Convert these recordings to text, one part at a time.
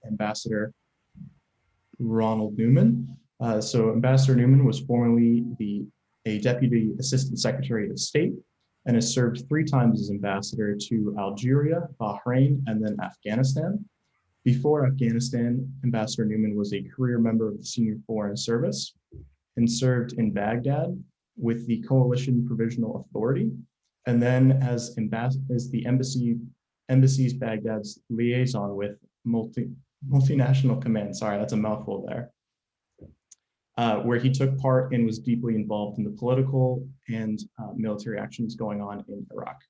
Ambassador Ronald Neumann. So Ambassador Neumann was formerly a Deputy Assistant Secretary of State and has served 3 times as ambassador to Algeria, Bahrain, and then Afghanistan. Before Afghanistan, Ambassador Neumann was a career member of the Senior Foreign Service and served in Baghdad with the Coalition Provisional Authority, and then as the embassy's Baghdad's liaison with multinational command. Sorry, that's a mouthful there. Where he took part and was deeply involved in the political and military actions going on in Iraq.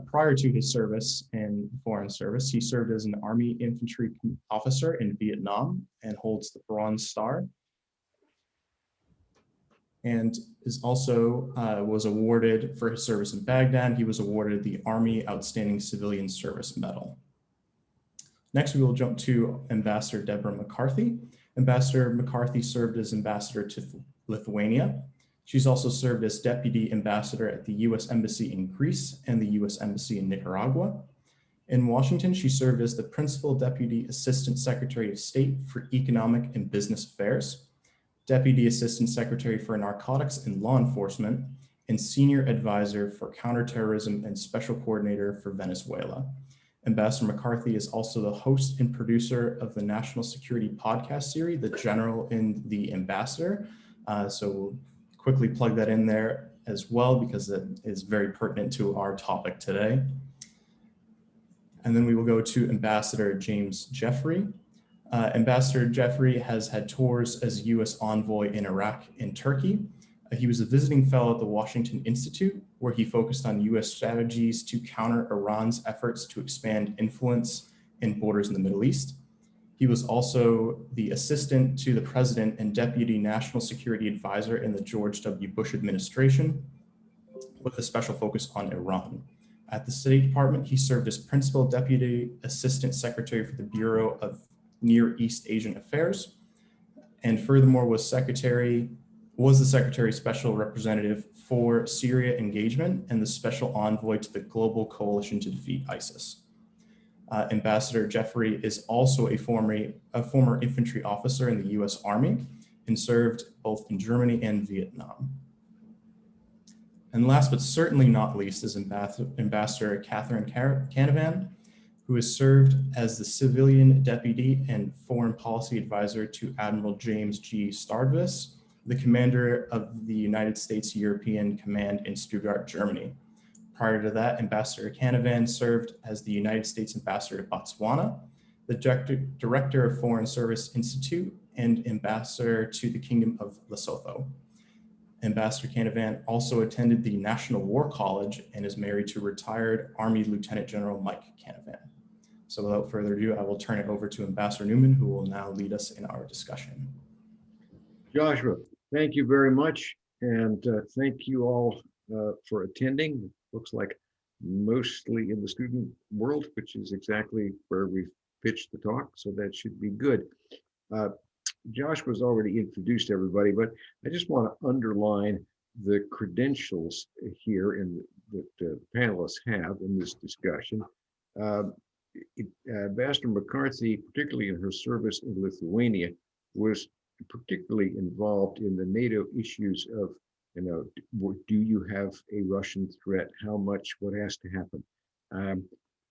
Prior to his service in the Foreign Service, he served as an Army infantry officer in Vietnam and holds the Bronze Star. And is also was awarded for his service in Baghdad. He was awarded the Army Outstanding Civilian Service Medal. Next, we will jump to Ambassador Deborah McCarthy. Ambassador McCarthy served as ambassador to Lithuania. She's also served as deputy ambassador at the U.S. Embassy in Greece and the U.S. Embassy in Nicaragua. In Washington, she served as the Principal Deputy Assistant Secretary of State for Economic and Business Affairs, Deputy Assistant Secretary for Narcotics and Law Enforcement, and Senior Advisor for Counterterrorism and Special Coordinator for Venezuela. Ambassador McCarthy is also the host and producer of the national security podcast series, The General and the Ambassador. So we'll quickly plug that in there as well because it is very pertinent to our topic today. And then we will go to Ambassador James Jeffrey. Ambassador Jeffrey has had tours as U.S. envoy in Iraq and Turkey. He was a visiting fellow at the Washington Institute, where he focused on U.S. strategies to counter Iran's efforts to expand influence in borders in the Middle East. He was also the assistant to the president and deputy national security advisor in the George W. Bush administration, with a special focus on Iran. At the State Department, he served as principal deputy assistant secretary for the Bureau of Near East Asian Affairs, and furthermore was the secretary special representative for Syria engagement and the special envoy to the Global Coalition to Defeat ISIS. Ambassador Jeffrey is also a former infantry officer in the U.S. Army and served both in Germany and Vietnam. And last but certainly not least is Ambassador Katherine Canavan, who has served as the civilian deputy and foreign policy advisor to Admiral James G. Stardivus, the commander of the United States European Command in Stuttgart, Germany. Prior to that, Ambassador Canavan served as the United States ambassador to Botswana, the director of Foreign Service Institute, and ambassador to the Kingdom of Lesotho. Ambassador Canavan also attended the National War College and is married to retired Army Lieutenant General Mike Canavan. So without further ado, I will turn it over to Ambassador Neumann, who will now lead us in our discussion. Joshua, thank you very much. And thank you all for attending. It looks like mostly in the student world, which is exactly where we've pitched the talk. So that should be good. Joshua's already introduced everybody, but I just want to underline the credentials here that the panelists have in this discussion. Ambassador McCarthy, particularly in her service in Lithuania, was particularly involved in the NATO issues of, do you have a Russian threat? How much? What has to happen?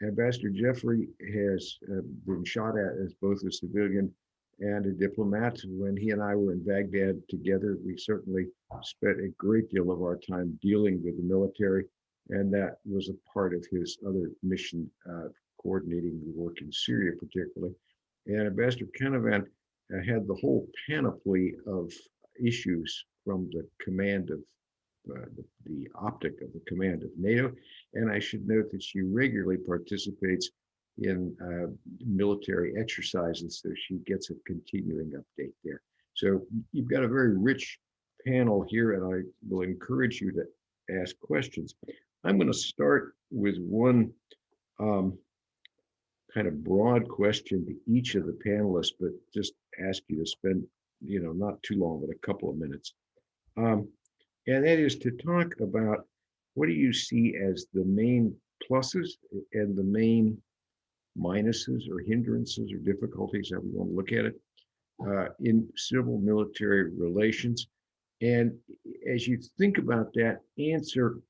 Ambassador Jeffrey has been shot at as both a civilian and a diplomat. When he and I were in Baghdad together, we certainly spent a great deal of our time dealing with the military, and that was a part of his other mission, coordinating the work in Syria particularly. And Ambassador Canavan had the whole panoply of issues from the command of the optic of the command of NATO. And I should note that she regularly participates in military exercises, so she gets a continuing update there. So you've got a very rich panel here, and I will encourage you to ask questions. I'm going to start with one kind of broad question to each of the panelists, but just ask you to spend, not too long, but a couple of minutes. And that is to talk about, what do you see as the main pluses and the main minuses or hindrances or difficulties, that we want to look at it, in civil military relations. And as you think about that answer,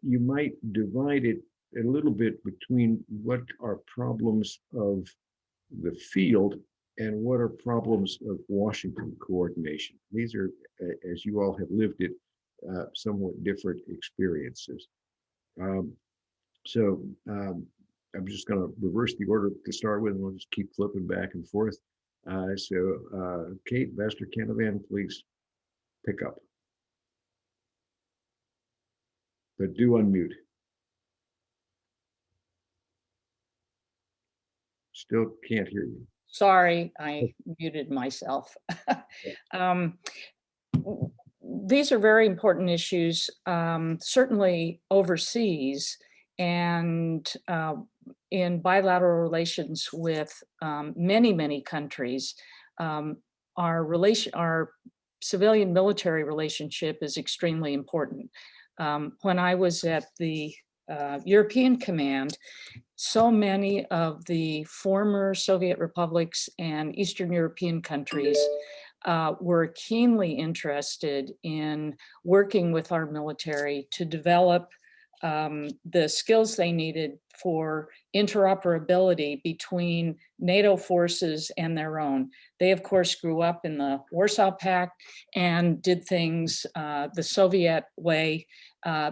you might divide it a little bit between what are problems of the field and what are problems of Washington coordination. These are, as you all have lived it, somewhat different experiences. I'm just going to reverse the order to start with, and we'll just keep flipping back and forth. Kate, Ambassador Canavan, please pick up. But do unmute. Still can't hear you. Sorry, I muted myself. These are very important issues, certainly overseas and in bilateral relations with many countries. Our civilian military relationship is extremely important. When I was at the European Command, so many of the former Soviet republics and Eastern European countries were keenly interested in working with our military to develop the skills they needed for interoperability between NATO forces and their own. They, of course, grew up in the Warsaw Pact and did things the Soviet way.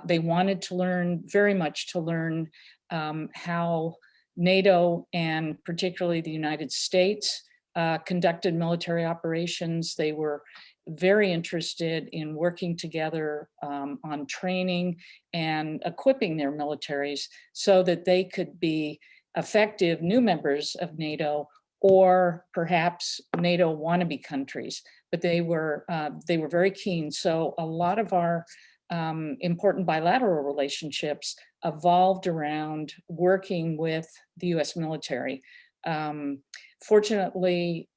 They wanted to learn, very much to learn, how NATO and particularly the United States conducted military operations. They were very interested in working together on training and equipping their militaries so that they could be effective new members of NATO or perhaps NATO wannabe countries. But they were very keen. So a lot of our important bilateral relationships evolved around working with the US military. Fortunately,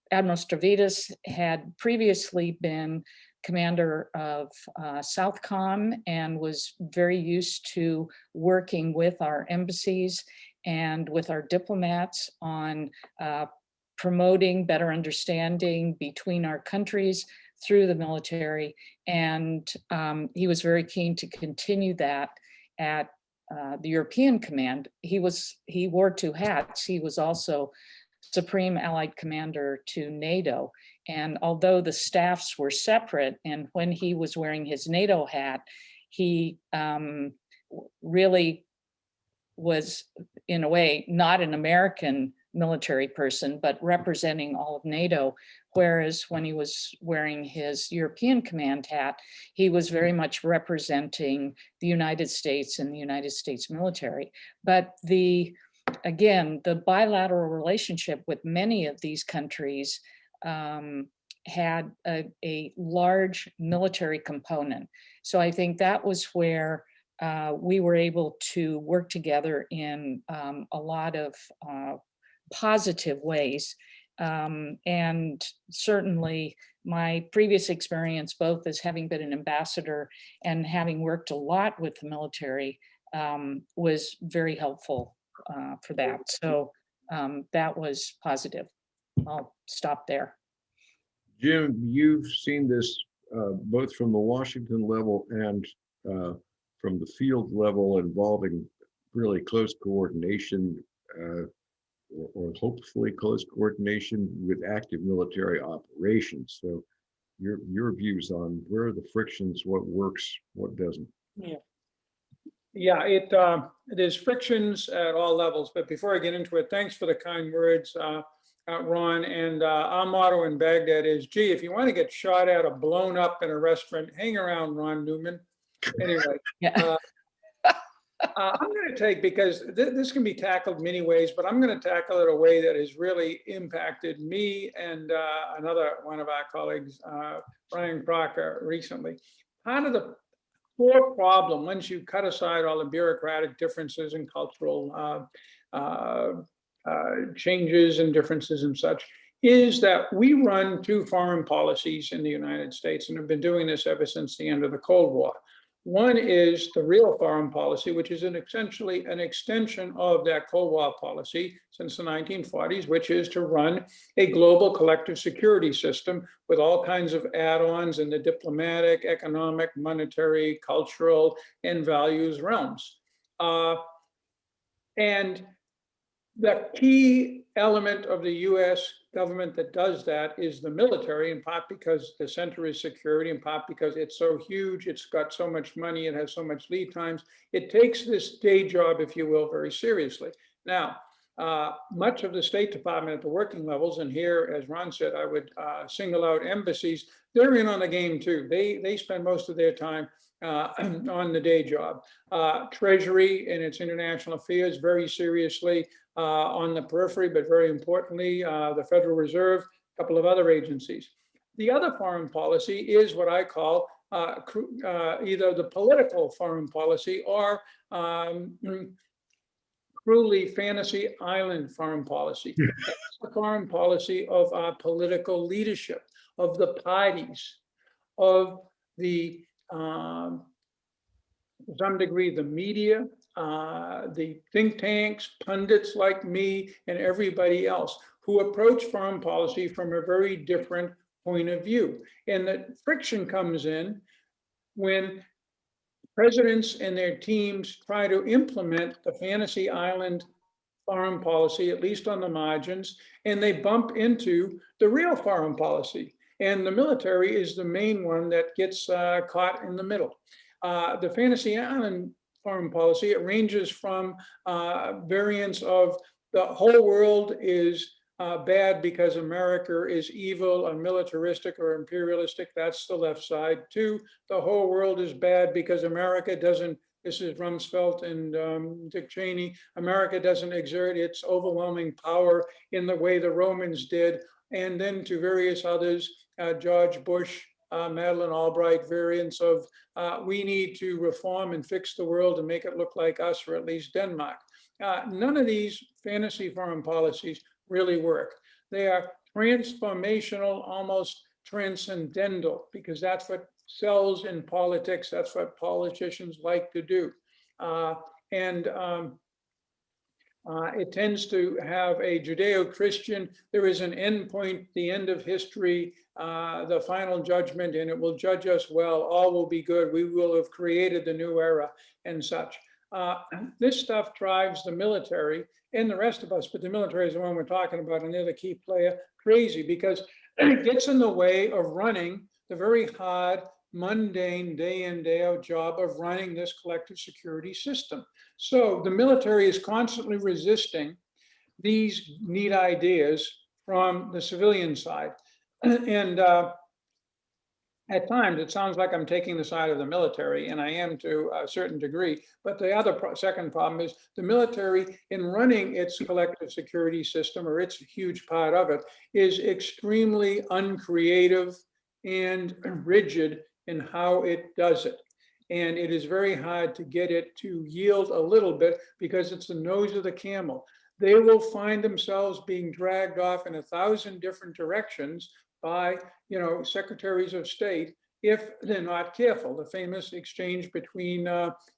Admiral Stavridis had previously been commander of Southcom and was very used to working with our embassies and with our diplomats on promoting better understanding between our countries through the military. And he was very keen to continue that at the European Command. He wore two hats. He was also Supreme Allied Commander to NATO. And although the staffs were separate, and when he was wearing his NATO hat, he really was, in a way, not an American military person, but representing all of NATO. Whereas when he was wearing his European Command hat, he was very much representing the United States and the United States military. But again, the bilateral relationship with many of these countries had a large military component. So I think that was where we were able to work together in a lot of positive ways. And certainly my previous experience, both as having been an ambassador and having worked a lot with the military, was very helpful for that. So that was positive. I'll stop there. Jim, you've seen this both from the Washington level and from the field level, involving really close coordination or hopefully close coordination with active military operations. So your views on where are the frictions, what works, what doesn't? Yeah, there's frictions at all levels. But before I get into it, thanks for the kind words, Ron. And our motto in Baghdad is, gee, if you want to get shot at or blown up in a restaurant, hang around Ron Neumann. Anyway, Yeah. I'm going to take, because this can be tackled many ways, but I'm going to tackle it a way that has really impacted me and another one of our colleagues, Brian Crocker, recently. Part of the core problem, once you cut aside all the bureaucratic differences and cultural changes and differences and such, is that we run two foreign policies in the United States and have been doing this ever since the end of the Cold War. One is the real foreign policy, which is essentially an extension of that Cold War policy since the 1940s, which is to run a global collective security system with all kinds of add-ons in the diplomatic, economic, monetary, cultural, and values realms. And the key element of the US government that does that is the military, in part because the center is security, in part because it's so huge, it's got so much money, it has so much lead times. It takes this day job, if you will, very seriously. Now, much of the State Department at the working levels, and here, as Ron said, I would single out embassies, they're in on the game too. They spend most of their time on the day job. Treasury and its international affairs very seriously on the periphery, but very importantly, the Federal Reserve, a couple of other agencies. The other foreign policy is what I call either the political foreign policy or truly fantasy island foreign policy. That's the foreign policy of our political leadership, of the parties, of the to some degree, the media, the think tanks, pundits like me, and everybody else who approach foreign policy from a very different point of view. And the friction comes in when presidents and their teams try to implement the fantasy island foreign policy, at least on the margins, and they bump into the real foreign policy. And the military is the main one that gets caught in the middle. The fantasy island foreign policy, it ranges from variants of the whole world is bad because America is evil or militaristic or imperialistic, that's the left side, to the whole world is bad because America doesn't, this is Rumsfeld and Dick Cheney, America doesn't exert its overwhelming power in the way the Romans did, and then to various others, George Bush, Madeleine Albright variants of we need to reform and fix the world and make it look like us, or at least Denmark. None of these fantasy foreign policies really work. They are transformational, almost transcendental, because that's what sells in politics. That's what politicians like to do. It tends to have a Judeo-Christian, there is an end point, the end of history, the final judgment, and it will judge us well, all will be good, we will have created the new era and such. This stuff drives the military and the rest of us, but the military is the one we're talking about, and they're the key player, crazy, because it gets in the way of running the very hard, mundane, day in, day out job of running this collective security system. So the military is constantly resisting these neat ideas from the civilian side. And at times, it sounds like I'm taking the side of the military, and I am to a certain degree. But the other second problem is the military, in running its collective security system, or its huge part of it, is extremely uncreative and rigid in how it does it. And it is very hard to get it to yield a little bit because it's the nose of the camel. They will find themselves being dragged off in 1,000 different directions by, secretaries of state if they're not careful. The famous exchange between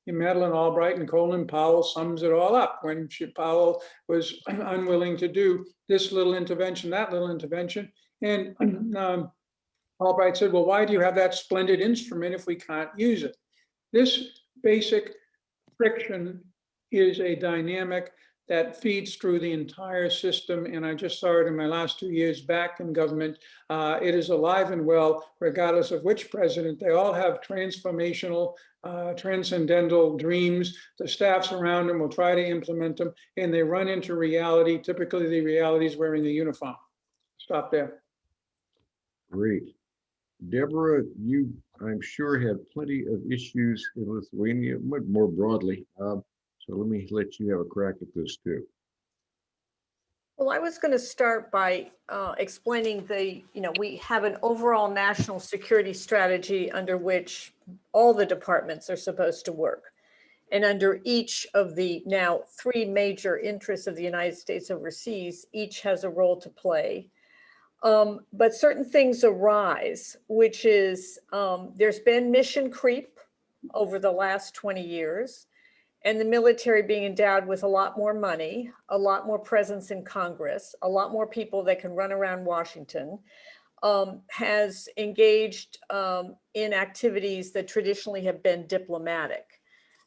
Madeleine Albright and Colin Powell sums it all up when Powell was unwilling to do this little intervention, that little intervention. And Albright said, well, why do you have that splendid instrument if we can't use it? This basic friction is a dynamic that feeds through the entire system. And I just saw it in my last 2 years back in government. It is alive and well, regardless of which president. They all have transformational, transcendental dreams. The staffs around them will try to implement them, and they run into reality. Typically, the reality is wearing a uniform. Stop there. Great. Deborah, you, I'm sure, have plenty of issues in Lithuania, more broadly. So let me let you have a crack at this too. Well, I was going to start by explaining we have an overall national security strategy under which all the departments are supposed to work. And under each of the now 3 major interests of the United States overseas, each has a role to play. But certain things arise, which is there's been mission creep over the last 20 years. And the military being endowed with a lot more money, a lot more presence in Congress, a lot more people that can run around Washington, has engaged in activities that traditionally have been diplomatic.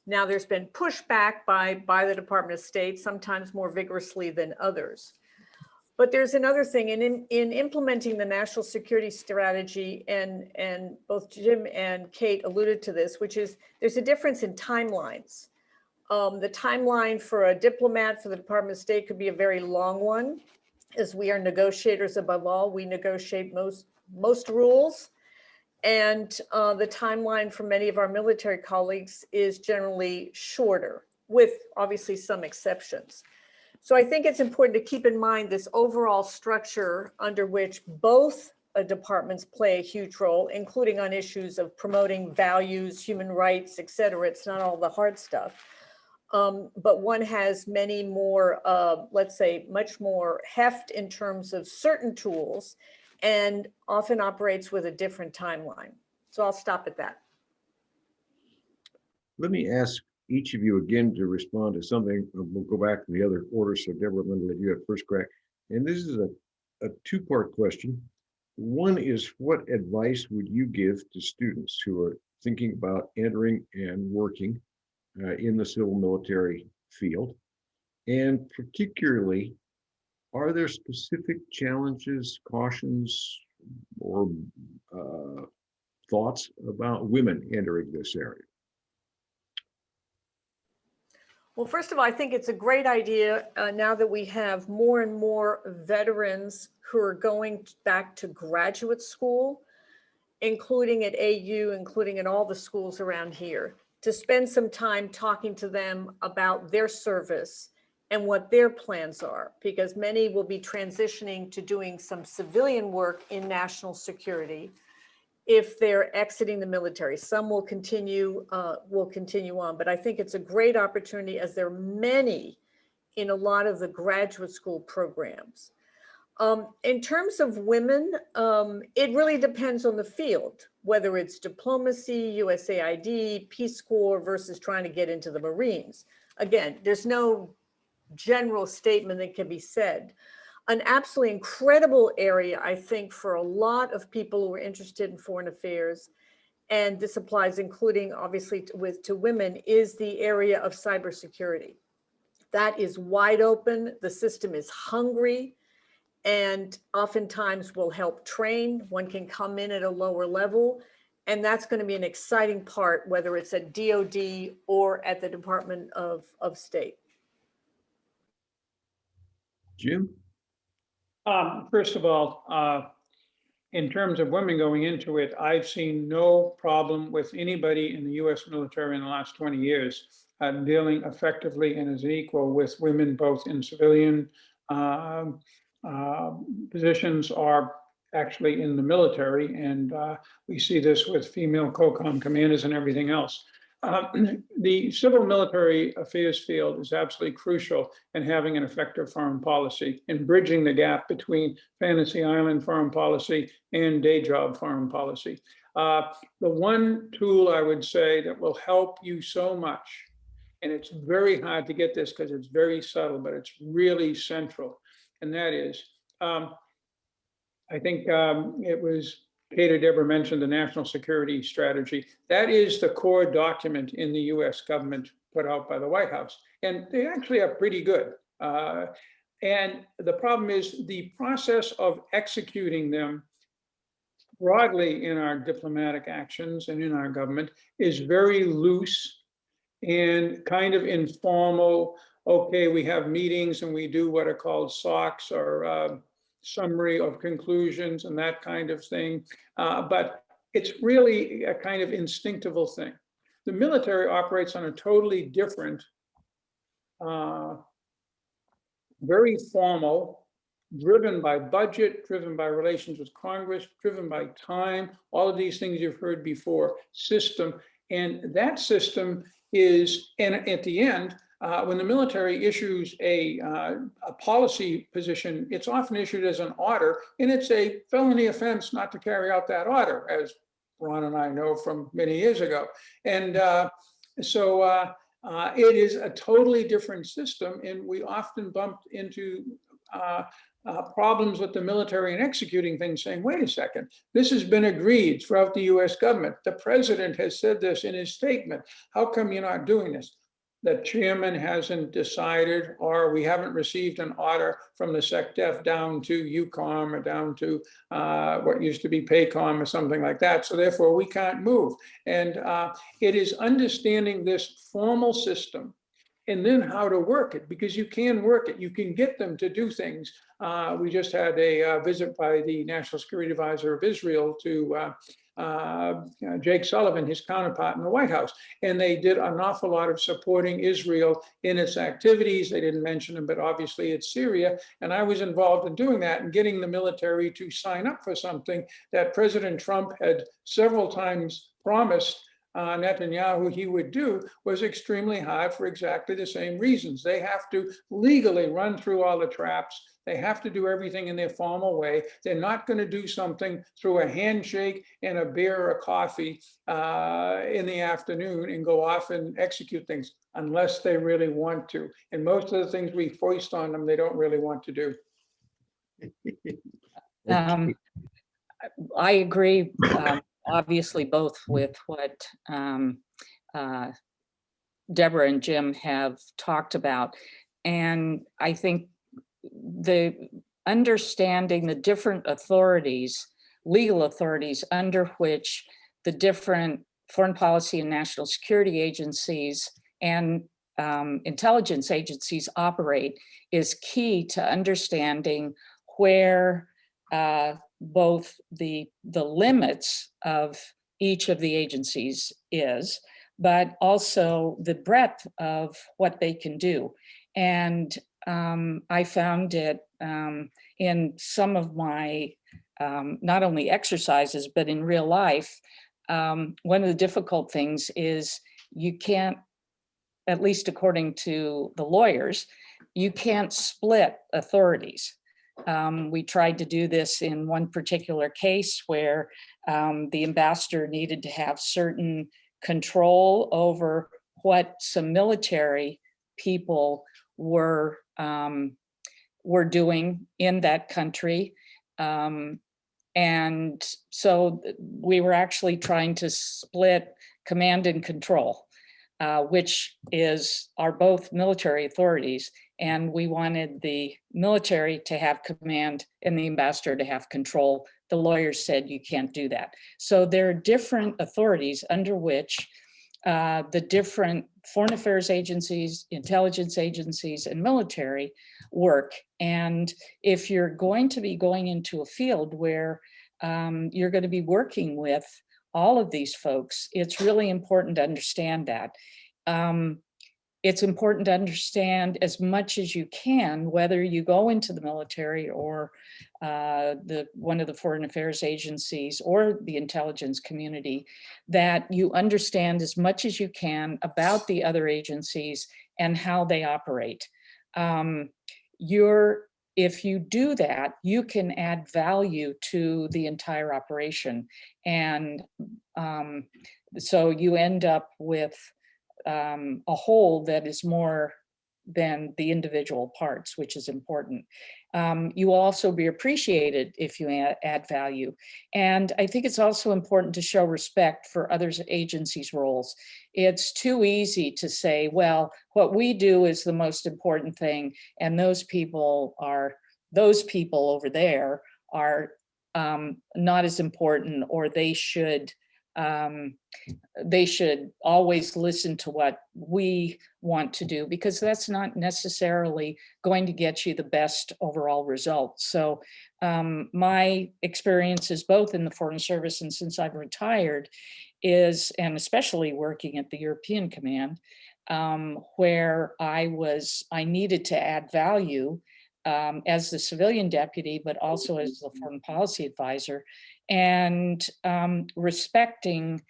Now, there's been pushback by the Department of State, sometimes more vigorously than others. But there's another thing, in implementing the national security strategy, and both Jim and Kate alluded to this, which is there's a difference in timelines. The timeline for a diplomat for the Department of State could be a very long one, as we are negotiators above all. We negotiate most rules. And the timeline for many of our military colleagues is generally shorter, with obviously some exceptions. So I think it's important to keep in mind this overall structure under which both departments play a huge role, including on issues of promoting values, human rights, et cetera. It's not all the hard stuff. But one has many more, let's say, much more heft in terms of certain tools, and often operates with a different timeline. So I'll stop at that. Let me ask each of you again to respond to something. We'll go back in the other order. So Deborah, I'm going to let you have first crack. And this is a two-part question. One is, what advice would you give to students who are thinking about entering and working in the civil military field? And particularly, are there specific challenges, cautions, or thoughts about women entering this area? Well, first of all, I think it's a great idea now that we have more and more veterans who are going back to graduate school, including at AU, including in all the schools around here, to spend some time talking to them about their service and what their plans are, because many will be transitioning to doing some civilian work in national security if they're exiting the military. Some will continue on, but I think it's a great opportunity, as there are many in a lot of the graduate school programs. In terms of women, it really depends on the field, whether it's diplomacy, USAID, Peace Corps versus trying to get into the Marines. Again, there's no general statement that can be said. An absolutely incredible area, I think, for a lot of people who are interested in foreign affairs, and this applies including obviously to women, is the area of cybersecurity. That is wide open. The system is hungry, and oftentimes will help train. One can come in at a lower level, and that's going to be an exciting part, whether it's at DOD or at the Department of State. Jim? First of all, in terms of women going into it, I've seen no problem with anybody in the U.S. military in the last 20 years dealing effectively and as an equal with women, both in civilian positions or actually in the military. And we see this with female COCOM commanders and everything else. The civil military affairs field is absolutely crucial in having an effective foreign policy and bridging the gap between Fantasy Island foreign policy and day job foreign policy. The one tool I would say that will help you so much, and it's very hard to get this because it's very subtle, but it's really central, and that is, I think it was Kate or Debra mentioned the national security strategy. That is the core document in the US government put out by the White House. And they actually are pretty good. And the problem is the process of executing them broadly in our diplomatic actions and in our government is very loose and kind of informal. Okay, we have meetings and we do what are called SOCs, or summary of conclusions and that kind of thing. But it's really a kind of instinctive thing. The military operates on a totally different, very formal, driven by budget, driven by relations with Congress, driven by time, all of these things you've heard before, system. And that system is, and at the end, when the military issues a policy position, it's often issued as an order, and it's a felony offense not to carry out that order, as Ron and I know from many years ago. And it is a totally different system, and we often bumped into problems with the military and executing things, saying, wait a second, this has been agreed throughout the US government. The president has said this in his statement. How come you're not doing this? The chairman hasn't decided, or we haven't received an order from the SecDef down to UCOM or down to what used to be PACOM or something like that. So therefore we can't move. And it is understanding this formal system and then how to work it, because you can work it. You can get them to do things. We just had a visit by the National Security Advisor of Israel to Jake Sullivan, his counterpart in the White House. And they did an awful lot of supporting Israel in its activities. They didn't mention them, but obviously it's Syria. And I was involved in doing that and getting the military to sign up for something that President Trump had several times promised Netanyahu he would do, was extremely hard for exactly the same reasons. They have to legally run through all the traps. They have to do everything in their formal way. They're not going to do something through a handshake and a beer or a coffee in the afternoon and go off and execute things unless they really want to. And most of the things we foist on them, they don't really want to do. I agree, obviously, both with what Deborah and Jim have talked about. And I think the understanding the different authorities, legal authorities under which the different foreign policy and national security agencies and intelligence agencies operate is key to understanding where both the limits of each of the agencies is, but also the breadth of what they can do. And I found it in some of my not only exercises, but in real life, one of the difficult things is you can't, at least according to the lawyers, you can't split authorities. We tried to do this in one particular case where the ambassador needed to have certain control over what some military people were doing in that country. And so we were actually trying to split command and control, which are both military authorities. And we wanted the military to have command and the ambassador to have control. The lawyers said you can't do that. So there are different authorities under which the different foreign affairs agencies, intelligence agencies, and military work. And if you're going to be going into a field where you're going to be working with all of these folks, it's really important to understand that. It's important to understand as much as you can, whether you go into the military or one of the foreign affairs agencies or the intelligence community, that you understand as much as you can about the other agencies and how they operate. If you do that, you can add value to the entire operation. And so you end up with a whole that is more than the individual parts, which is important. You will also be appreciated if you add value. And I think it's also important to show respect for others' agencies' roles. It's too easy to say, well, what we do is the most important thing, and those people over there are not as important, or they should always listen to what we want to do, because that's not necessarily going to get you the best overall result. So my experiences both in the Foreign Service and since I've retired and especially working at the European Command, where I needed to add value as the civilian deputy, but also as the foreign policy advisor, and respecting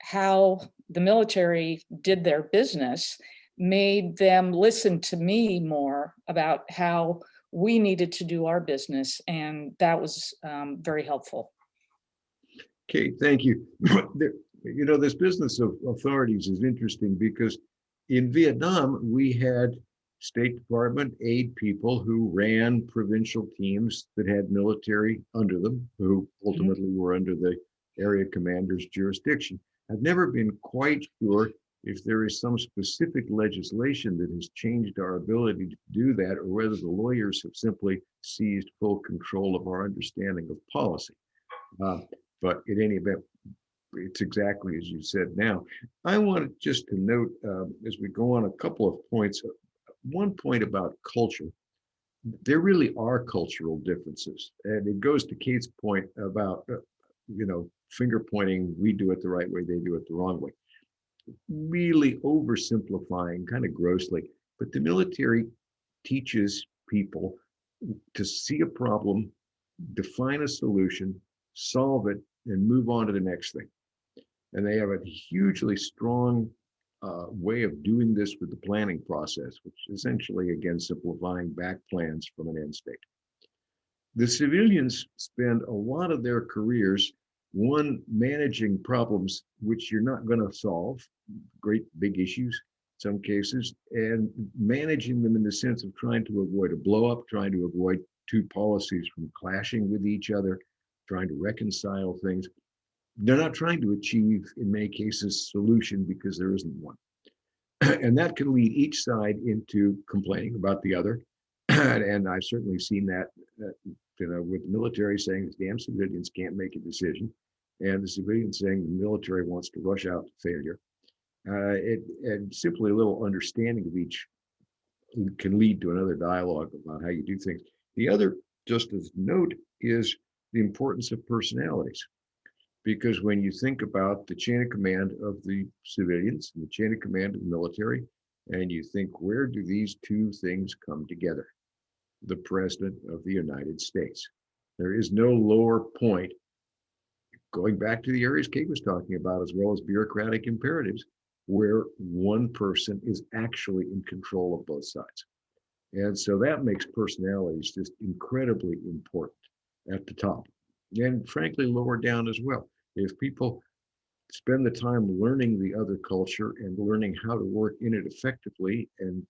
how the military did their business made them listen to me more about how we needed to do our business. And that was very helpful. Okay, thank you. This business of authorities is interesting because in Vietnam, we had State Department aid people who ran provincial teams that had military under them, who ultimately were under the area commander's jurisdiction. I've never been quite sure if there is some specific legislation that has changed our ability to do that, or whether the lawyers have simply seized full control of our understanding of policy. But in any event, it's exactly as you said now. I wanted just to note, as we go on, a couple of points. One point about culture. There really are cultural differences. And it goes to Kate's point about, finger pointing, we do it the right way, they do it the wrong way. Really oversimplifying kind of grossly. But the military teaches people to see a problem, define a solution, solve it, and move on to the next thing. And they have a hugely strong way of doing this with the planning process, which essentially, again, simplifying back plans from an end state. The civilians spend a lot of their careers, one, managing problems which you're not going to solve, great big issues in some cases, and managing them in the sense of trying to avoid a blow up, trying to avoid two policies from clashing with each other, trying to reconcile things. They're not trying to achieve, in many cases, solution because there isn't one. And that can lead each side into complaining about the other. And I've certainly seen that, with the military saying the damn civilians can't make a decision, and the civilians saying the military wants to rush out to failure. And simply a little understanding of each can lead to another dialogue about how you do things. The other, just as note, is the importance of personalities. Because when you think about the chain of command of the civilians and the chain of command of the military, and you think, where do these two things come together? The President of the United States. There is no lower point, going back to the areas Kate was talking about, as well as bureaucratic imperatives, where one person is actually in control of both sides. And so that makes personalities just incredibly important at the top, and frankly, lower down as well. If people spend the time learning the other culture and learning how to work in it effectively and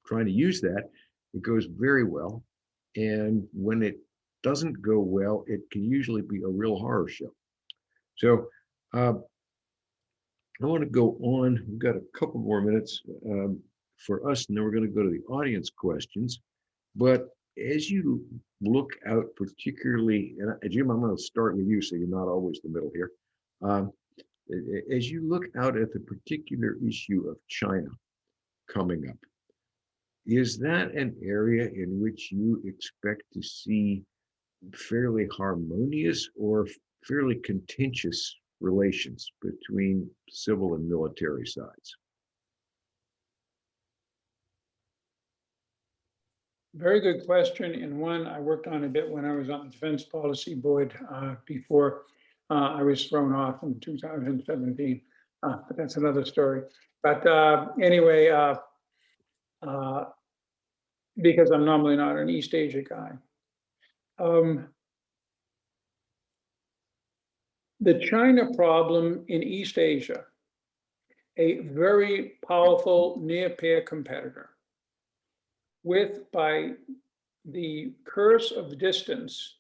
trying to use that, it goes very well. And when it doesn't go well, it can usually be a real horror show. So I want to go on. We've got a couple more minutes for us, and then we're going to go to the audience questions. But as you look out, particularly, and Jim, I'm going to start with you, so you're not always the middle here. As you look out at the particular issue of China coming up, is that an area in which you expect to see fairly harmonious or fairly contentious relations between civil and military sides? Very good question, and one I worked on a bit when I was on the Defense Policy Board before I was thrown off in 2017, but that's another story. But anyway, because I'm normally not an East Asia guy. The China problem in East Asia, a very powerful near-peer competitor, with, by the curse of distance,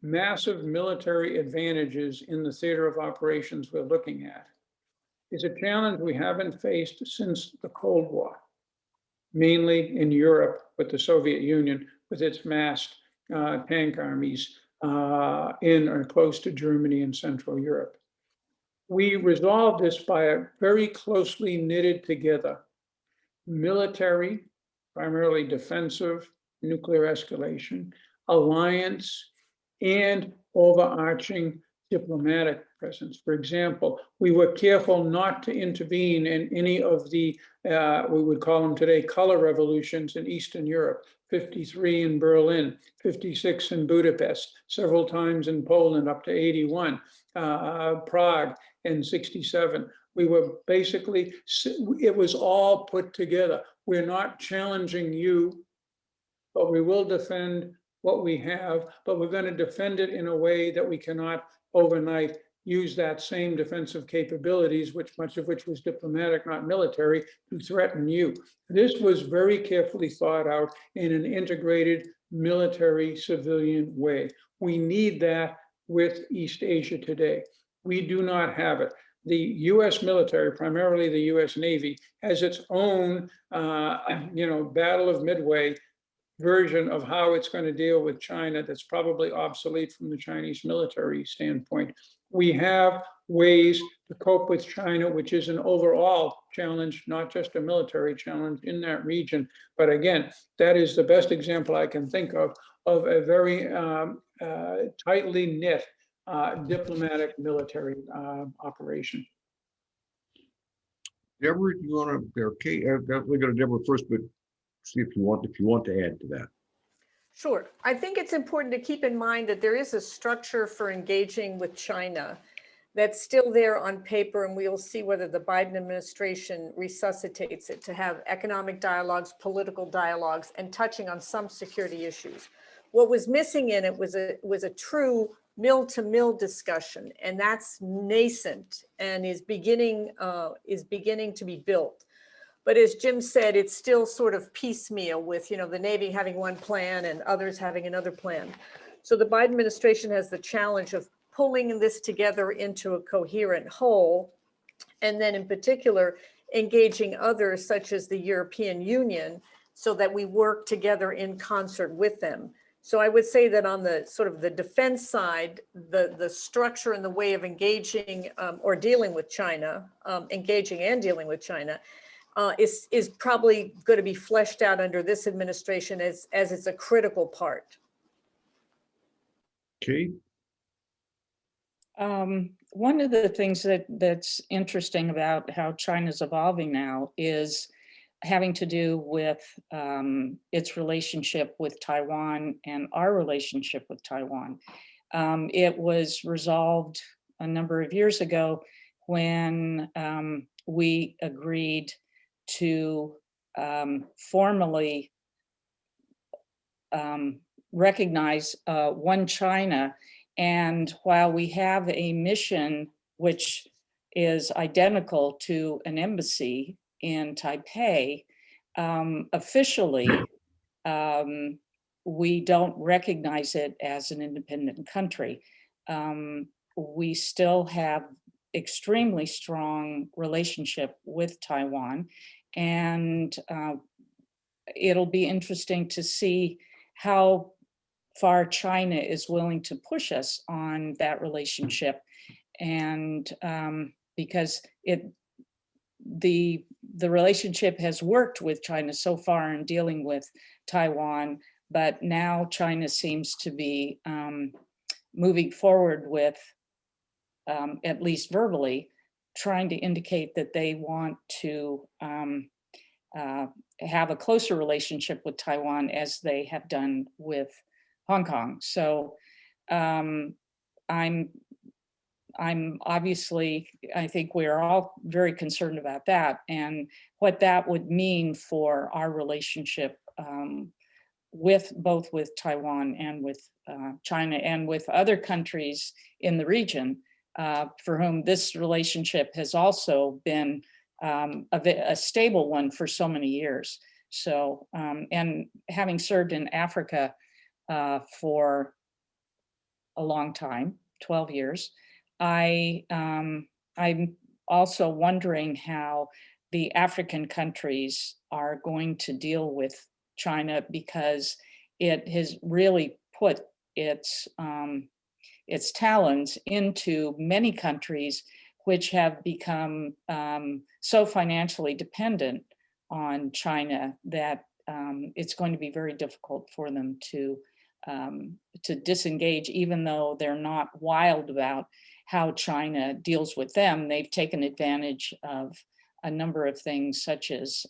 massive military advantages in the theater of operations we're looking at, is a challenge we haven't faced since the Cold War, mainly in Europe with the Soviet Union, with its massed tank armies in or close to Germany and Central Europe. We resolved this by a very closely knitted together military, primarily defensive, nuclear escalation, alliance, and overarching diplomatic presence. For example, we were careful not to intervene in any of the, we would call them today, color revolutions in Eastern Europe, 53 in Berlin, 56 in Budapest, several times in Poland up to 81, Prague in 67. We were basically, it was all put together. We're not challenging you, but we will defend what we have, but we're going to defend it in a way that we cannot overnight use that same defensive capabilities, which much of which was diplomatic, not military, to threaten you. This was very carefully thought out in an integrated military civilian way. We need that with East Asia today. We do not have it. The US military, primarily the US Navy, has its own, Battle of Midway version of how it's going to deal with China that's probably obsolete from the Chinese military standpoint. We have ways to cope with China, which is an overall challenge, not just a military challenge in that region. But again, that is the best example I can think of a very tightly knit diplomatic military operation. Deborah, do you want to? Okay, we're going to Deborah first, but see if you want to add to that. Sure. I think it's important to keep in mind that there is a structure for engaging with China that's still there on paper, and we'll see whether the Biden administration resuscitates it, to have economic dialogues, political dialogues, and touching on some security issues. What was missing in it was a true mill-to-mill discussion, and that's nascent and is beginning to be built. But as Jim said, it's still sort of piecemeal with, the Navy having one plan and others having another plan. So the Biden administration has the challenge of pulling this together into a coherent whole, and then in particular, engaging others such as the European Union so that we work together in concert with them. So I would say that on the sort of the defense side, the structure and the way of engaging or dealing with China, engaging and dealing with China, is probably going to be fleshed out under this administration as it's a critical part. Okay. One of the things that's interesting about how China's evolving now is having to do with its relationship with Taiwan and our relationship with Taiwan. It was resolved a number of years ago when we agreed to formally recognize one China. And while we have a mission which is identical to an embassy in Taipei, officially, we don't recognize it as an independent country. We still have extremely strong relationship with Taiwan, and it'll be interesting to see how far China is willing to push us on that relationship, and because the relationship has worked with China so far in dealing with Taiwan, but now China seems to be moving forward with, at least verbally, trying to indicate that they want to have a closer relationship with Taiwan as they have done with Hong Kong. So I'm obviously, I think we're all very concerned about that and what that would mean for our relationship with both with Taiwan and with China and with other countries in the region for whom this relationship has also been a stable one for so many years. So, and having served in Africa for a long time, 12 years, I'm also wondering how the African countries are going to deal with China, because it has really put its talons into many countries which have become so financially dependent on China that it's going to be very difficult for them to disengage, even though they're not wild about how China deals with them. They've taken advantage of a number of things, such as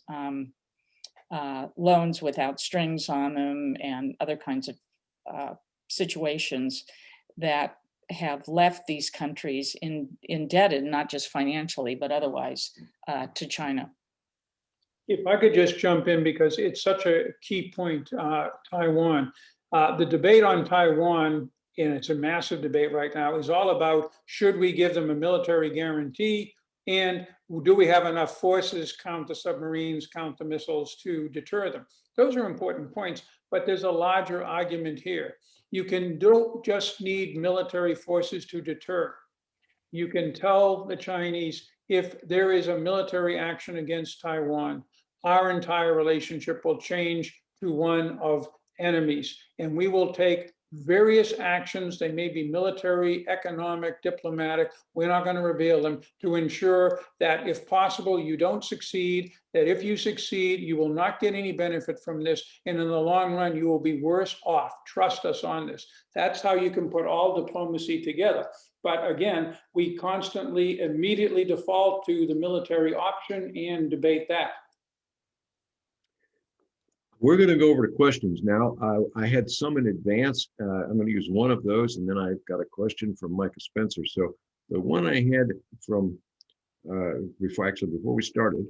loans without strings on them and other kinds of situations that have left these countries indebted, not just financially, but otherwise, to China. If I could just jump in, because it's such a key point, Taiwan. The debate on Taiwan, and it's a massive debate right now, is all about should we give them a military guarantee, and do we have enough forces, counter submarines, counter missiles, to deter them? Those are important points, but there's a larger argument here. You don't just need military forces to deter. You can tell the Chinese, if there is a military action against Taiwan, our entire relationship will change to one of enemies, and we will take various actions. They may be military, economic, diplomatic. We're not going to reveal them, to ensure that if possible, you don't succeed, that if you succeed, you will not get any benefit from this. And in the long run, you will be worse off. Trust us on this. That's how you can put all diplomacy together. But again, we constantly, immediately default to the military option and debate that. We're going to go over to questions now. I had some in advance. I'm going to use one of those, and then I've got a question from Micah Spencer. So the one I had from before we started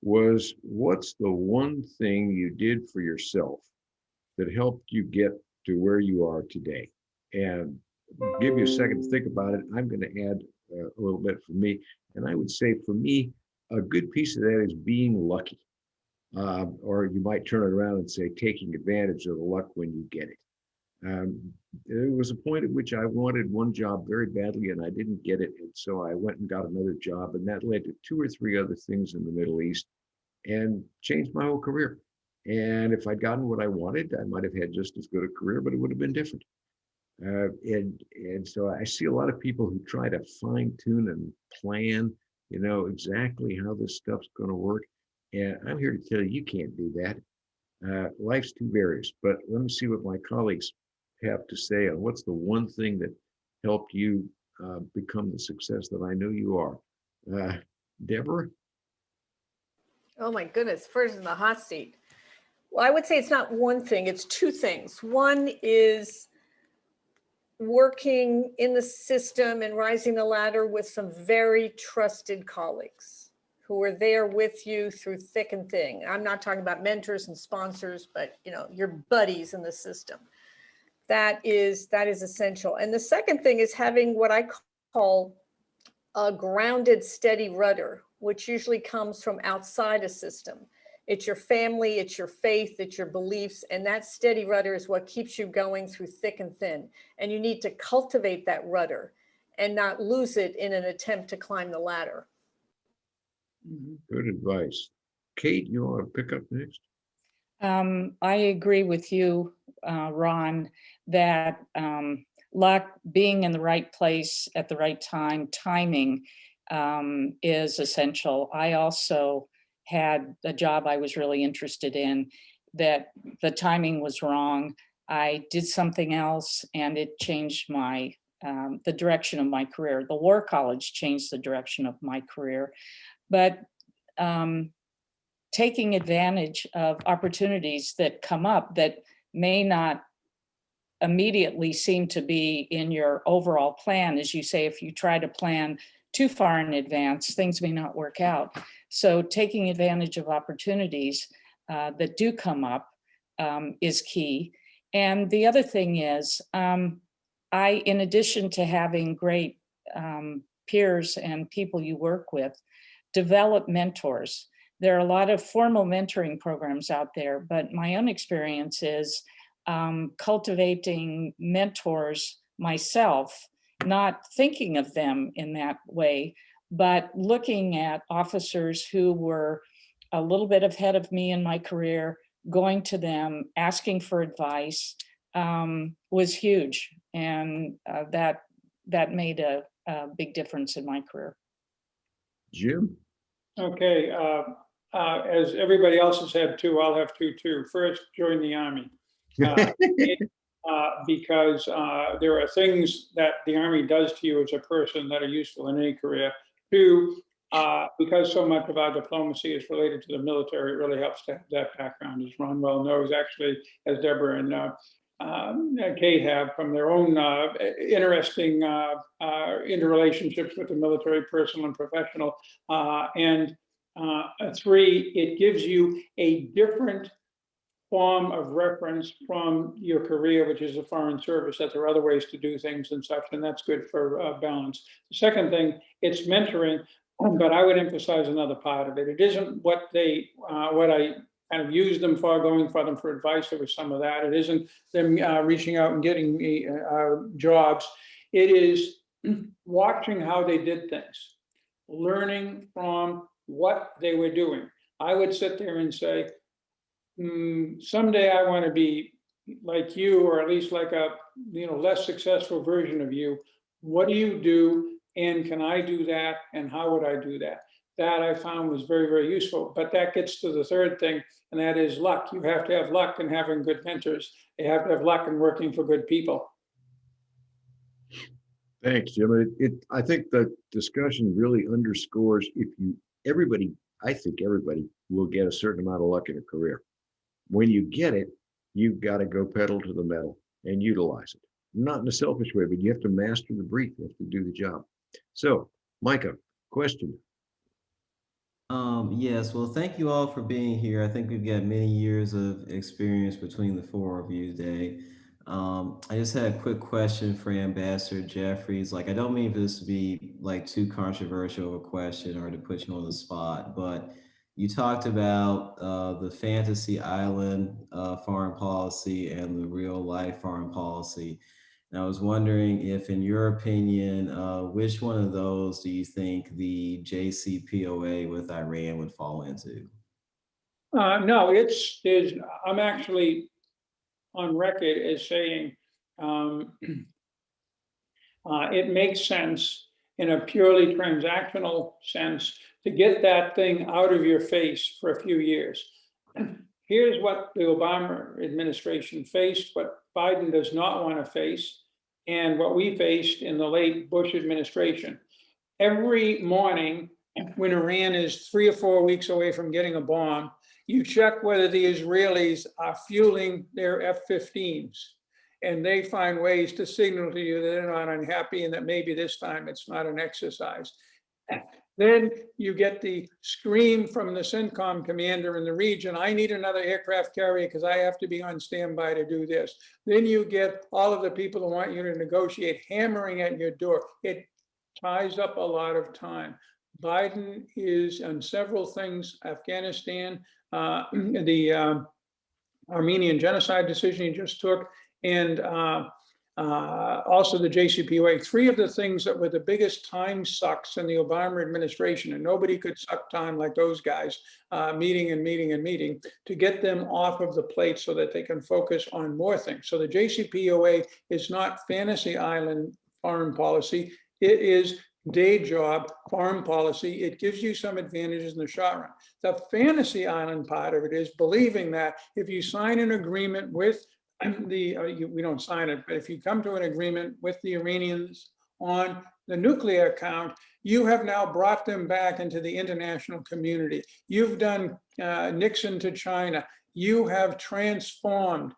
was, what's the one thing you did for yourself that helped you get to where you are today? And I'll give you a second to think about it. I'm going to add a little bit for me. And I would say for me, a good piece of that is being lucky. Or you might turn it around and say taking advantage of the luck when you get it. There was a point at which I wanted one job very badly and I didn't get it. And so I went and got another job, and that led to 2 or 3 other things in the Middle East and changed my whole career. And if I'd gotten what I wanted, I might have had just as good a career, but it would have been different. And so I see a lot of people who try to fine tune and plan, exactly how this stuff's going to work. And I'm here to tell you, you can't do that. Life's too various. But let me see what my colleagues have to say on what's the one thing that helped you become the success that I know you are. Deborah? Oh my goodness, first in the hot seat. Well, I would say it's not one thing, it's 2 things. One is working in the system and rising the ladder with some very trusted colleagues who are there with you through thick and thin. I'm not talking about mentors and sponsors, but your buddies in the system. That is essential. And the second thing is having what I call a grounded, steady rudder, which usually comes from outside a system. It's your family, it's your faith, it's your beliefs, and that steady rudder is what keeps you going through thick and thin. And you need to cultivate that rudder and not lose it in an attempt to climb the ladder. Good advice. Kate, you want to pick up next? I agree with you, Ron, that luck, being in the right place at the right time, timing is essential. I also had a job I was really interested in that the timing was wrong. I did something else and it changed my the direction of my career. The War College changed the direction of my career. But taking advantage of opportunities that come up that may not immediately seem to be in your overall plan. As you say, if you try to plan too far in advance, things may not work out. So taking advantage of opportunities that do come up is key. And the other thing is, in addition to having great peers and people you work with, develop mentors. There are a lot of formal mentoring programs out there, but my own experience is cultivating mentors myself, not thinking of them in that way, but looking at officers who were a little bit ahead of me in my career, going to them, asking for advice was huge. And that made a big difference in my career. Jim? Okay, as everybody else has had 2, I'll have 2 too. First, join the Army. Because there are things that the Army does to you as a person that are useful in any career. 2, because so much of our diplomacy is related to the military, it really helps to have that background, as Ron well knows, actually, as Deborah and Kate have, from their own interesting interrelationships with the military, personal and professional. And 3, it gives you a different form of reference from your career, which is a foreign service, that there are other ways to do things and such, and that's good for balance. The second thing, it's mentoring, but I would emphasize another part of it. It isn't what I kind of use them for, going for them for advice. There was some of that. It isn't them reaching out and getting me jobs. It is watching how they did things, learning from what they were doing. I would sit there and say, someday I want to be like you, or at least like a less successful version of you. What do you do, and can I do that, and how would I do that? That I found was very, very useful. But that gets to the third thing, and that is luck. You have to have luck in having good mentors. You have to have luck in working for good people. Thanks, Jim. I think the discussion really underscores I think everybody will get a certain amount of luck in a career. When you get it, you've got to go pedal to the metal and utilize it. Not in a selfish way, but you have to master the brief. You have to do the job. So, Micah, question. Yes, well, thank you all for being here. I think we've got many years of experience between the four of you today. I just had a quick question for Ambassador Jeffries. Like, I don't mean for this to be like too controversial of a question or to put you on the spot, but you talked about the fantasy island foreign policy and the real life foreign policy. And I was wondering if, in your opinion, which one of those do you think the JCPOA with Iran would fall into? No, I'm actually on record as saying it makes sense in a purely transactional sense to get that thing out of your face for a few years. Here's what the Obama administration faced, what Biden does not want to face, and what we faced in the late Bush administration. Every morning when Iran is 3 or 4 weeks away from getting a bomb, you check whether the Israelis are fueling their F-15s, and they find ways to signal to you that they're not unhappy and that maybe this time it's not an exercise. Then you get the scream from the CENTCOM commander in the region, I need another aircraft carrier because I have to be on standby to do this. Then you get all of the people who want you to negotiate hammering at your door. It ties up a lot of time. Biden is on several things, Afghanistan, the Armenian genocide decision he just took, and also the JCPOA. 3 of the things that were the biggest time sucks in the Obama administration, and nobody could suck time like those guys, meeting and meeting and meeting, to get them off of the plate so that they can focus on more things. So the JCPOA is not fantasy island foreign policy. It is day job foreign policy. It gives you some advantages in the short run. The fantasy island part of it is believing that if you sign an agreement with we don't sign it, but if you come to an agreement with the Iranians on the nuclear count, you have now brought them back into the international community. You've done Nixon to China. You have transcended,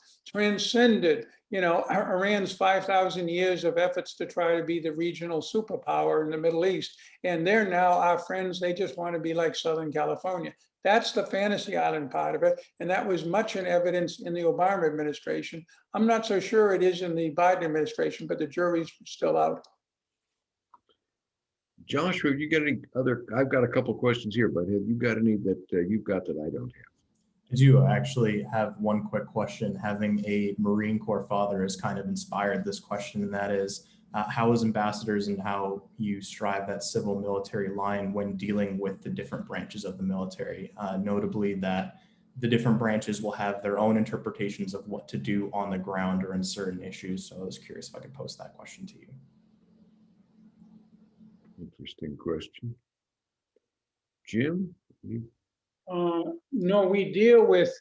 Iran's 5,000 years of efforts to try to be the regional superpower in the Middle East. And they're now our friends. They just want to be like Southern California. That's the fantasy island part of it. And that was much in evidence in the Obama administration. I'm not so sure it is in the Biden administration, but the jury's still out. Joshua, have you got any other? I've got a couple of questions here, but have you got any that you've got that I don't have? I do actually have one quick question. Having a Marine Corps father has kind of inspired this question, and that is, how as ambassadors and how you strive that civil military line when dealing with the different branches of the military, notably that the different branches will have their own interpretations of what to do on the ground or in certain issues. So I was curious if I could pose that question to you. Interesting question. Jim? No, we deal with,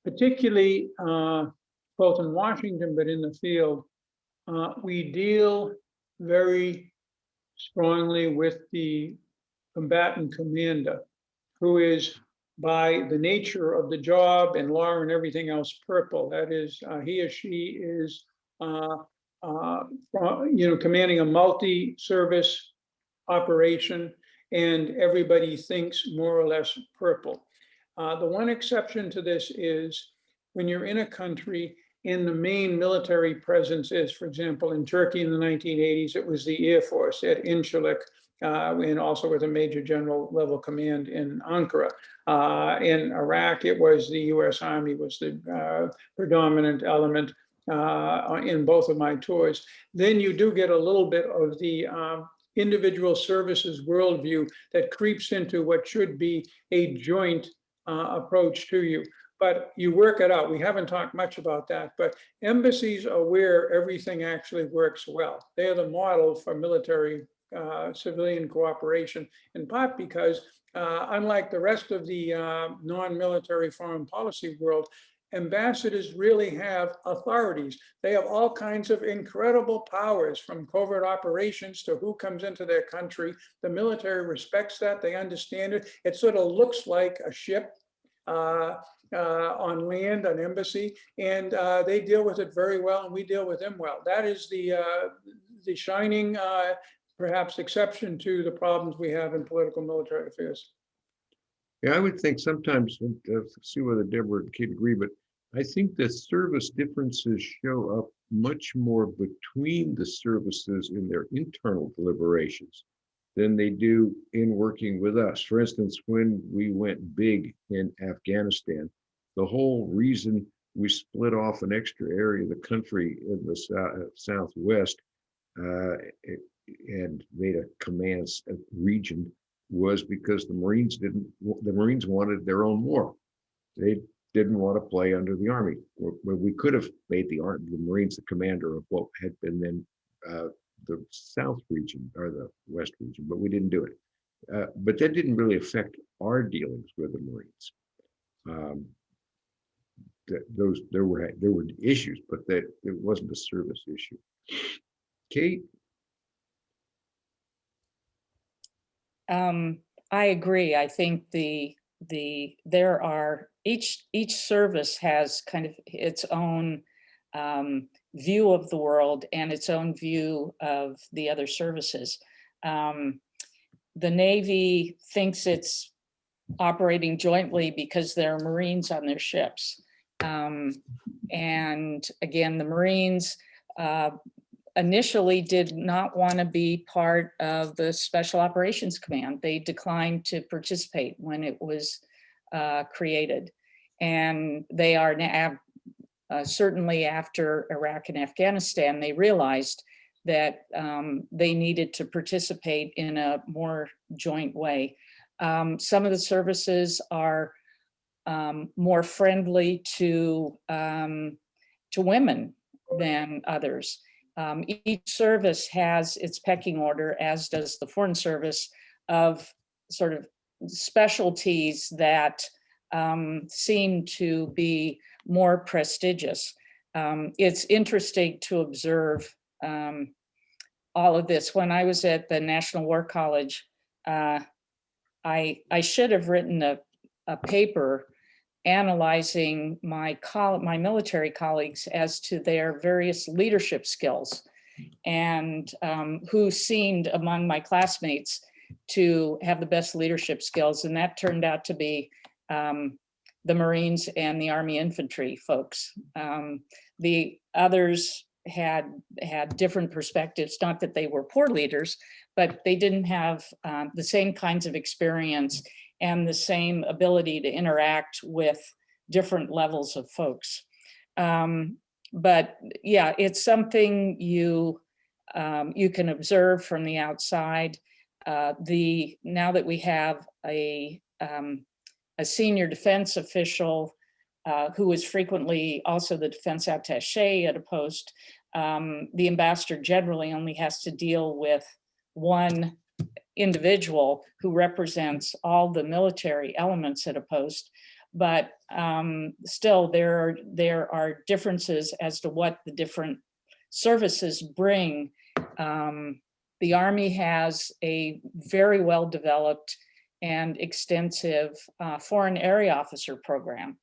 particularly both in Washington, but in the field, we deal very strongly with the combatant commander, who is, by the nature of the job and law and everything else, purple. That is, he or she is, commanding a multi-service operation, and everybody thinks more or less purple. The one exception to this is when you're in a country and the main military presence is, for example, in Turkey in the 1980s, it was the Air Force at Incirlik, and also with a major general level command in Ankara. In Iraq, it was the US Army was the predominant element in both of my tours. Then you do get a little bit of the individual services worldview that creeps into what should be a joint approach to you. But you work it out. We haven't talked much about that, but embassies are where everything actually works well. They are the model for military civilian cooperation, in part because unlike the rest of the non-military foreign policy world, ambassadors really have authorities. They have all kinds of incredible powers, from covert operations to who comes into their country. The military respects that. They understand it. It sort of looks like a ship on land, an embassy, and they deal with it very well, and we deal with them well. That is the shining, perhaps, exception to the problems we have in political military affairs. Yeah, I would think sometimes, see whether Deborah and Kate agree, but I think the service differences show up much more between the services in their internal deliberations than they do in working with us. For instance, when we went big in Afghanistan, the whole reason we split off an extra area of the country in the Southwest and made a command region was because the Marines wanted their own war. They didn't want to play under the Army. We could have made the Marines the commander of what had been then the South region or the West region, but we didn't do it. But that didn't really affect our dealings with the Marines. There were issues, but that it wasn't a service issue. Kate? I agree. I think there are each service has kind of its own view of the world and its own view of the other services. The Navy thinks it's operating jointly because there are Marines on their ships. And again, the Marines initially did not want to be part of the Special Operations Command. They declined to participate when it was created. And they are now, certainly after Iraq and Afghanistan, they realized that they needed to participate in a more joint way. Some of the services are more friendly to women than others. Each service has its pecking order, as does the Foreign Service, of sort of specialties that seem to be more prestigious. It's interesting to observe all of this. When I was at the National War College, I should have written a paper analyzing my military colleagues as to their various leadership skills and who seemed among my classmates to have the best leadership skills. And that turned out to be the Marines and the Army infantry folks. The others had different perspectives, not that they were poor leaders, but they didn't have the same kinds of experience and the same ability to interact with different levels of folks. But yeah, it's something you can observe from the outside. Now that we have a senior defense official who is frequently also the defense attaché at a post, the ambassador generally only has to deal with one individual who represents all the military elements at a post, but still there are differences as to what the different services bring. The Army has a very well developed and extensive foreign area officer program,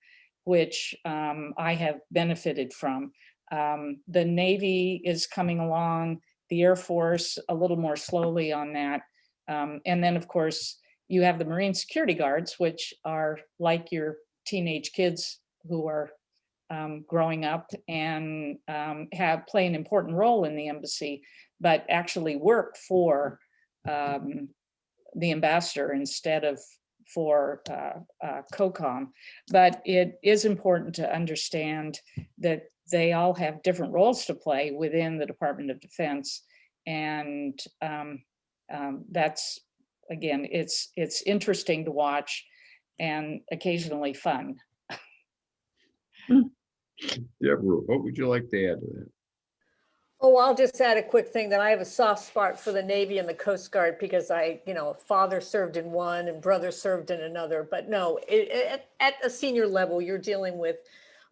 which I have benefited from. The Navy is coming along, the Air Force a little more slowly on that. And then, of course, you have the Marine security guards, which are like your teenage kids who are growing up and play an important role in the embassy, but actually work for the ambassador instead of for COCOM. But it is important to understand that they all have different roles to play within the Department of Defense. And that's, again, it's interesting to watch and occasionally fun. Deborah, what would you like to add to that? Oh, I'll just add a quick thing that I have a soft spot for the Navy and the Coast Guard because father served in one and brother served in another. But no, at a senior level, you're dealing with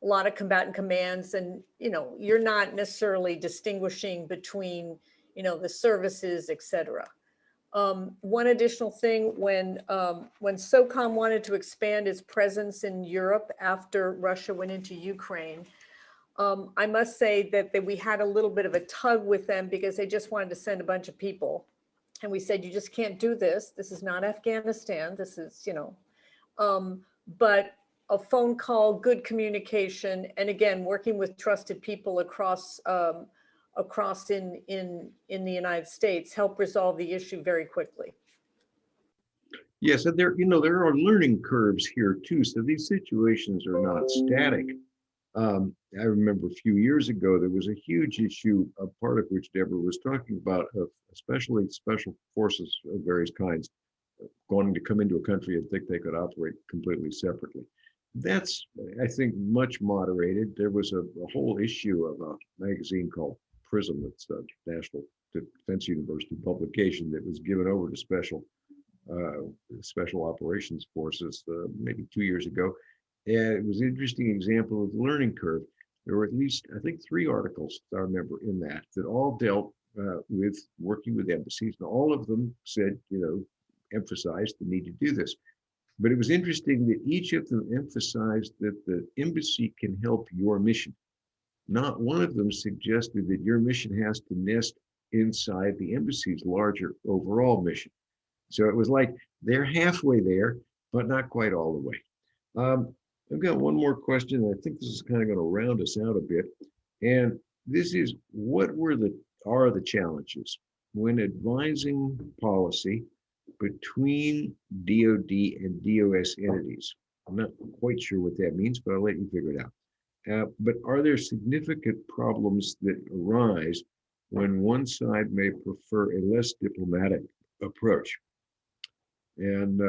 a lot of combatant commands, and you're not necessarily distinguishing between the services, et cetera. One additional thing, when SOCOM wanted to expand its presence in Europe after Russia went into Ukraine, I must say that we had a little bit of a tug with them because they just wanted to send a bunch of people. And we said, you just can't do this. This is not Afghanistan. This is, but a phone call, good communication, and again, working with trusted people across in the United States help resolve the issue very quickly. Yes, and there are learning curves here too. So these situations are not static. I remember a few years ago, there was a huge issue, a part of which Deborah was talking about, especially special forces of various kinds wanting to come into a country and think they could operate completely separately. That's, I think, much moderated. There was a whole issue of a magazine called PRISM, it's a National Defense University publication that was given over to special operations forces maybe 2 years ago. And it was an interesting example of the learning curve. There were at least, I think, 3 articles, I remember, in that all dealt with working with embassies. And all of them said, emphasized the need to do this. But it was interesting that each of them emphasized that the embassy can help your mission. Not one of them suggested that your mission has to nest inside the embassy's larger overall mission. So it was like they're halfway there, but not quite all the way. I've got one more question. I think this is kind of going to round us out a bit. And this is, what are the challenges when advising policy between DoD and DOS entities? I'm not quite sure what that means, but I'll let you figure it out. But are there significant problems that arise when one side may prefer a less diplomatic approach? And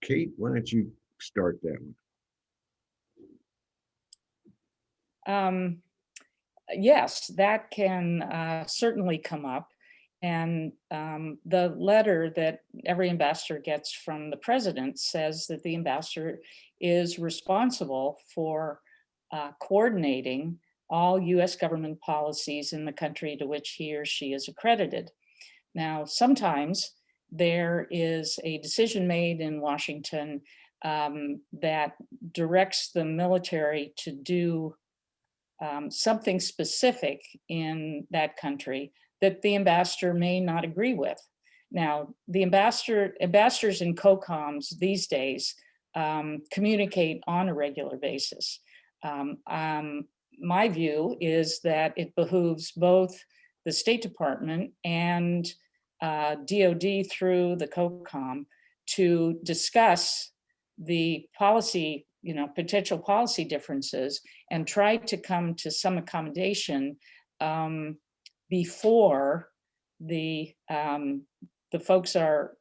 Kate, why don't you start that one? Yes, that can certainly come up. And the letter that every ambassador gets from the president says that the ambassador is responsible for coordinating all US government policies in the country to which he or she is accredited. Now, sometimes there is a decision made in Washington that directs the military to do something specific in that country that the ambassador may not agree with. Now, the ambassadors and COCOMs these days communicate on a regular basis. My view is that it behooves both the State Department and DoD through the COCOM to discuss the policy, potential policy differences and try to come to some accommodation before the folks who are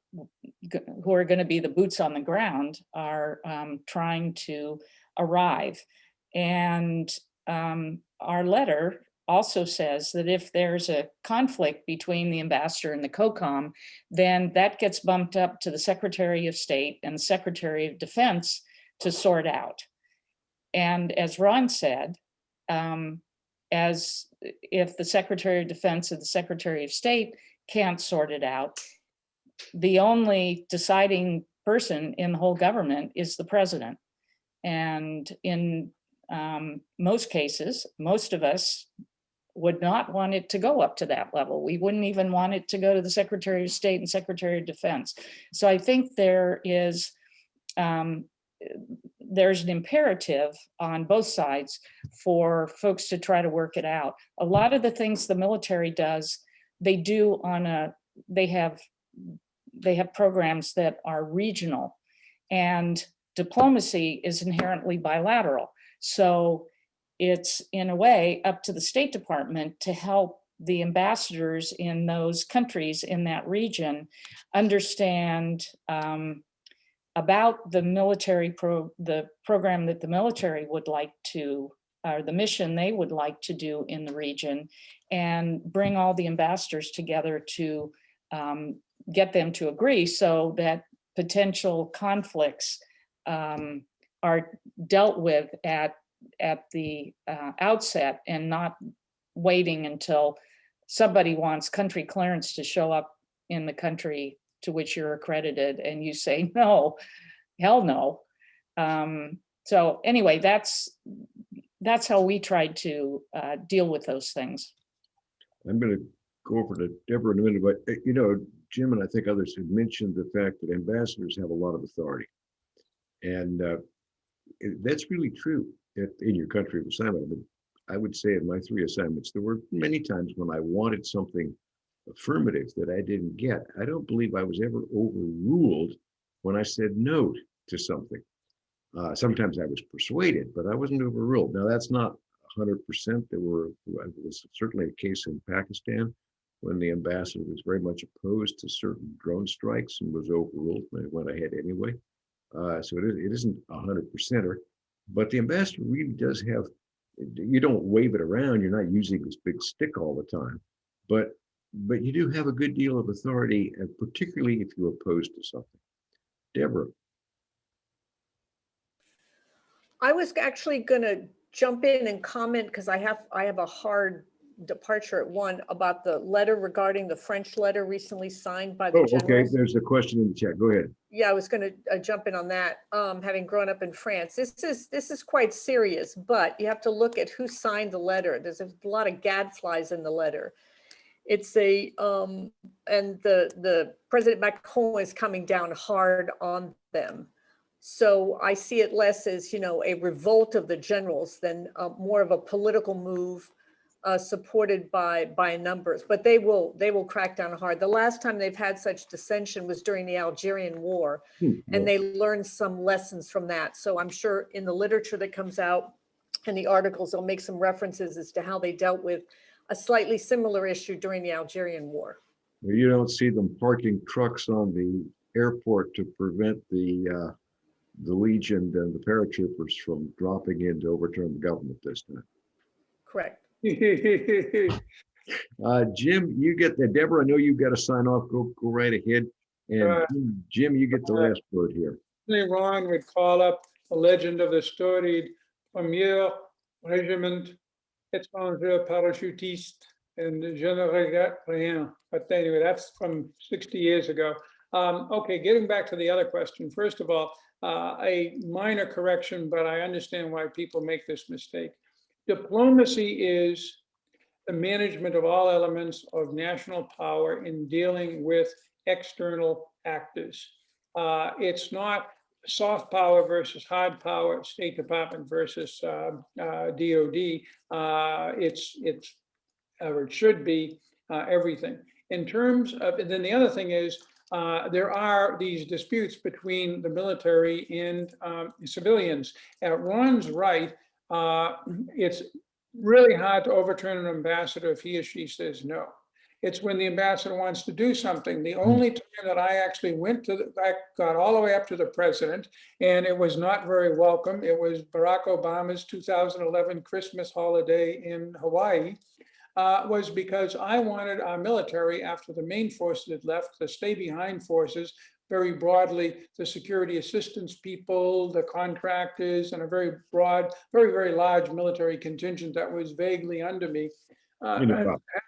going to be the boots on the ground are trying to arrive. And our letter also says that if there's a conflict between the ambassador and the COCOM, then that gets bumped up to the Secretary of State and the Secretary of Defense to sort out. And as Ron said, as if the Secretary of Defense and the Secretary of State can't sort it out, the only deciding person in the whole government is the president. And in most cases, most of us would not want it to go up to that level. We wouldn't even want it to go to the Secretary of State and there's an imperative on both sides for folks to try to work it out. A lot of the things the military does, they do they have programs that are regional, and diplomacy is inherently bilateral. So it's in a way up to the State Department to help the ambassadors in those countries in that region understand about the military the program that the military would like to, or the mission they would like to do in the region, and bring all the ambassadors together to get them to agree so that potential conflicts are dealt with at the outset, and not waiting until somebody wants country clearance to show up in the country to which you're accredited and you say, no, hell no. So anyway, that's how we tried to deal with those things. I'm going to go over to Deborah in a minute, but you know, Jim and I think others have mentioned the fact that ambassadors have a lot of authority. And that's really true in your country of assignment. I mean, I would say in my 3 assignments, there were many times when I wanted something affirmative that I didn't get. I don't believe I was ever overruled when I said no to something. Sometimes I was persuaded, but I wasn't overruled. Now, that's not 100%. There was certainly a case in Pakistan when the ambassador was very much opposed to certain drone strikes and was overruled, and I went ahead anyway. So it isn't 100%er, but the ambassador really does have, you don't wave it around, you're not using this big stick all the time, but you do have a good deal of authority, and particularly if you're opposed to something. Deborah. I was actually going to jump in and comment because I have a hard departure at 1 about the letter regarding the French letter recently signed by the generals. Okay. There's a question in the chat. Go ahead. Yeah, I was going to jump in on that. Having grown up in France, this is quite serious, but you have to look at who signed the letter. There's a lot of gadflies in the letter. It's and the President Macron is coming down hard on them. So I see it less as, you know, a revolt of the generals than more of a political move supported by numbers. But they will crack down hard. The last time they've had such dissension was during the Algerian War, and they learned some lessons from that. So I'm sure in the literature that comes out and the articles, they'll make some references as to how they dealt with a slightly similar issue during the Algerian War. Well, you don't see them parking trucks on the airport to prevent the Legion and the paratroopers from dropping in to overturn the government this time. Correct. Jim, you get the, Deborah, I know you've got to sign off. Go right ahead. And Jim, you get the last word here. Ron would call up the legend of the storied Premier Regiment Étranger Parachutiste, and je ne regrette rien. But anyway, that's from 60 years ago. Okay, getting back to the other question. First of all, a minor correction, but I understand why people make this mistake. Diplomacy is the management of all elements of national power in dealing with external actors. It's not soft power versus hard power, State Department versus DOD. Or it should be everything. In terms of, and then the other thing is, there are these disputes between the military and civilians. Ron's right. It's really hard to overturn an ambassador if he or she says no. It's when the ambassador wants to do something. The only time that I actually I got all the way up to the president, and it was not very welcome. It was Barack Obama's 2011 Christmas holiday in Hawaii. Was because I wanted our military, after the main forces had left, the stay behind forces, very broadly, the security assistance people, the contractors, and a very broad, very, very large military contingent that was vaguely under me, have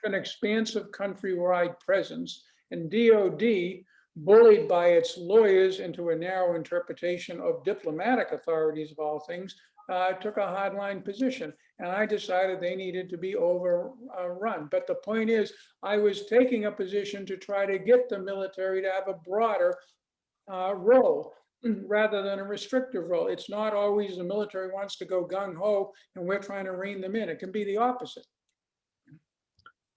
an expansive countrywide presence. And DOD, bullied by its lawyers into a narrow interpretation of diplomatic authorities of all things, took a hardline position, and I decided they needed to be overrun. But the point is, I was taking a position to try to get the military to have a broader role. rather than a restrictive role. It's not always the military wants to go gung-ho and we're trying to rein them in. It can be the opposite.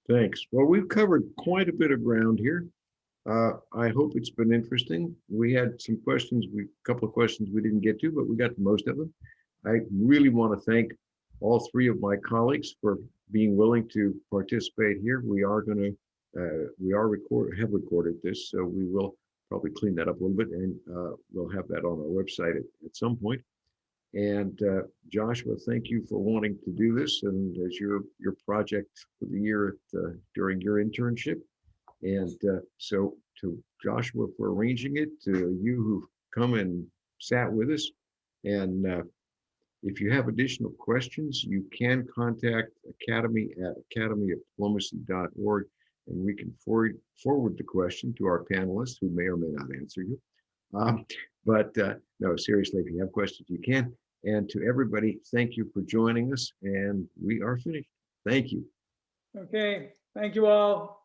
Thanks. Well, we've covered quite a bit of ground here. I hope it's been interesting. We had some questions, a couple of questions we didn't get to, but we got to most of them. I really want to thank all three of my colleagues for being willing to participate here. We are going to, have recorded this, so we will probably clean that up a little bit, and we'll have that on our website at some point. And Joshua, thank you for wanting to do this, and as your project for the year during your internship. And so to Joshua for arranging it, to you who've come and sat with us. And if you have additional questions, you can contact Academy at academydiplomacy.org, and we can forward the question to our panelists who may or may not answer you. But no, seriously, if you have questions, you can. And to everybody, thank you for joining us, and we are finished. Thank you. Okay, thank you all.